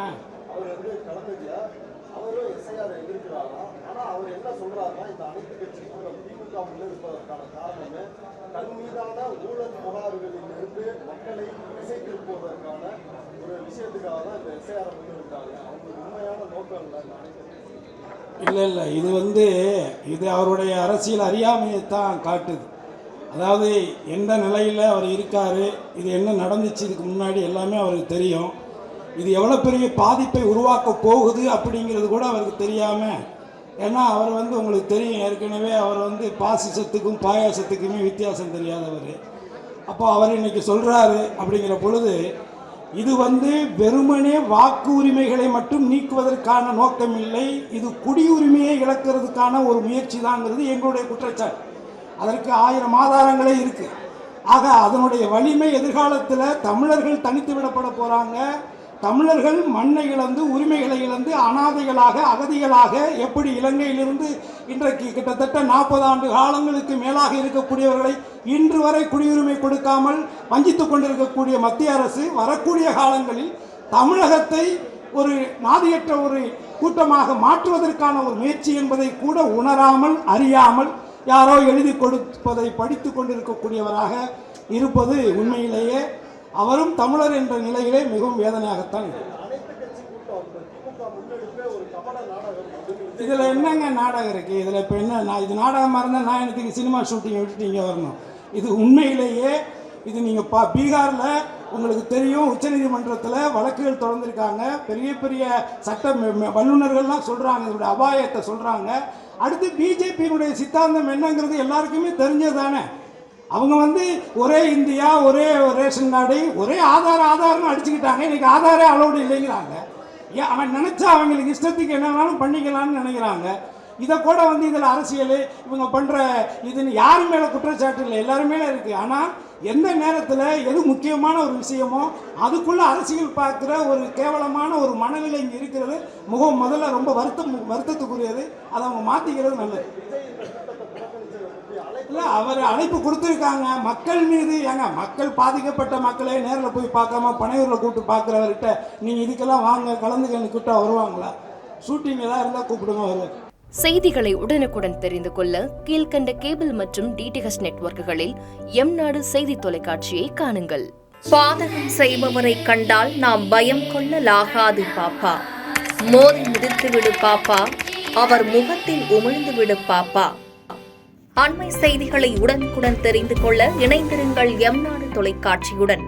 அவர் வந்து கலந்துக்கியா அவரும் எஸ்ஐஆர் எதிர்க்கிறாரா. ஆனால் அவர் என்ன சொல்றாருன்னா, இந்த அனைத்து கட்சிக்கும் திமுக முன்னெடுப்பதற்கான காரணமே தன் மீதான ஊழல் புகார்களிலிருந்து மக்களை திசை திருப்புவதற்கான ஒரு விஷயத்துக்காக தான் இந்த எஸ்ஐஆர் முன்னெடுத்தாங்க. அவங்களுக்கு உண்மையான நோக்கம் இல்லை. இல்லை, இது அவருடைய அரசியல் அறியாமையைத்தான் காட்டுது. அதாவது எந்த நிலையில் அவர் இருக்கார், இது என்ன நடந்துச்சு இதுக்கு முன்னாடி எல்லாமே அவருக்கு தெரியும். இது எவ்வளோ பெரிய பாதிப்பை உருவாக்க போகுது அப்படிங்கிறது கூட அவருக்கு தெரியாமல், ஏன்னா அவர் உங்களுக்கு தெரியும் ஏற்கனவே அவர் பாசிசத்துக்கும் பாயாசத்துக்குமே வித்தியாசம் தெரியாதவர். அப்போ அவர் இன்னைக்கு சொல்கிறாரு அப்படிங்கிற பொழுது இது வெறுமனே வாக்கு உரிமைகளை மட்டும் நீக்குவதற்கான நோக்கம் இல்லை, இது குடியுரிமையை இழக்கிறதுக்கான ஒரு முயற்சி தாங்கிறது எங்களுடைய குற்றச்சாட்டு. அதற்கு 1000 ஆதாரங்களே இருக்குது. ஆக அதனுடைய வலிமை எதிர்காலத்தில் தமிழர்கள் தனித்து விடப்பட போகிறாங்க. தமிழர்கள் மண்ணை இழந்து உரிமைகளை இழந்து அனாதைகளாக அகதிகளாக எப்படி இலங்கையிலிருந்து இன்றைக்கு கிட்டத்தட்ட 40 ஆண்டு காலங்களுக்கு மேலாக இருக்கக்கூடியவர்களை இன்று வரை குடியுரிமை கொடுக்காமல் வஞ்சித்து கொண்டிருக்கக்கூடிய மத்திய அரசு வரக்கூடிய காலங்களில் தமிழகத்தை ஒரு நாதியற்ற ஒரு கூட்டமாக மாற்றுவதற்கான ஒரு முயற்சி என்பதை கூட உணராமல் அறியாமல் யாரோ எழுதி கொடுப்பதை படித்து கொண்டிருக்கக்கூடியவராக இருப்பது உண்மையிலேயே அவரும் தமிழர் என்ற நிலையிலே மிகவும் வேதனையாகத்தான் இருக்கு. இதில் என்னங்க நாடகம் இருக்குது? இதில் இப்போ என்ன, இது நாடகமாக இருந்தால் நான் எனக்கு சினிமா ஷூட்டிங்கை விட்டுட்டு இங்கே வரணும். இது உண்மையிலேயே இது நீங்கள் பீகாரில் உங்களுக்கு தெரியும், உச்சநீதிமன்றத்தில் வழக்குகள் தொடர்ந்துருக்காங்க. பெரிய பெரிய சட்ட வல்லுநர்கள்லாம் சொல்கிறாங்க, இதோட அபாயத்தை சொல்கிறாங்க. அடுத்து பிஜேபியினுடைய சித்தாந்தம் என்னங்கிறது எல்லாருக்குமே தெரிஞ்சது தானே. அவங்க ஒரே இந்தியா, ஒரே ரேஷன் கார்டு, ஒரே ஆதார்னு அடிச்சுக்கிட்டாங்க. இன்றைக்கி ஆதாரே அலோடு இல்லைங்கிறாங்க. அவன் நினச்சா அவங்களுக்கு இஷ்டத்துக்கு என்ன வேணாலும் பண்ணிக்கலான்னு நினைக்கிறாங்க. இதை கூட இதில் அரசியல் இவங்க பண்ணுற இதுன்னு யாரு மேலே குற்றச்சாட்டு இல்லை, எல்லாரும் மேலே இருக்குது. ஆனால் எந்த நேரத்தில் எது முக்கியமான ஒரு விஷயமோ அதுக்குள்ளே அரசியல் பார்க்குற ஒரு கேவலமான ஒரு மனநிலை இங்கே இருக்கிறது முதல்ல ரொம்ப வருத்தத்துக்குரியது. அதை அவங்க மாற்றிக்கிறது நல்லது. இல்லை, அவர் அழைப்பு கொடுத்துருக்காங்க மக்கள் மீது. மக்கள் பாதிக்கப்பட்ட மக்களை நேரில் போய் பார்க்காம பனையூரில் கூப்பிட்டு பார்க்குறவர்கிட்ட நீங்கள் இதுக்கெல்லாம் வாங்க கலந்துக்கன்னு கூப்பிட்டா வருவாங்களா? ஷூட்டிங் ஏதாவது இருந்தால் கூப்பிடுங்க வருவார். செய்திகளை உடனுக்குடன் தெரிந்து கொள்ள கீழ்கண்ட கேபிள் மற்றும் டிடிஹெச் நெட்வொர்க்குகளில் எம்நாடு செய்தி தொலைக்காட்சியை காணுங்கள். பாதகம் செய்பவரை கண்டால் நாம் பயம் கொள்ளலாகாது பாப்பா. மோதி மிதித்துவிடு பாப்பா, அவர் முகத்தில் உமிழ்ந்து விடு பாப்பா. அண்மை செய்திகளை உடனுக்குடன் தெரிந்து கொள்ள இணைந்திருங்கள் எம்நாடு தொலைக்காட்சியுடன்.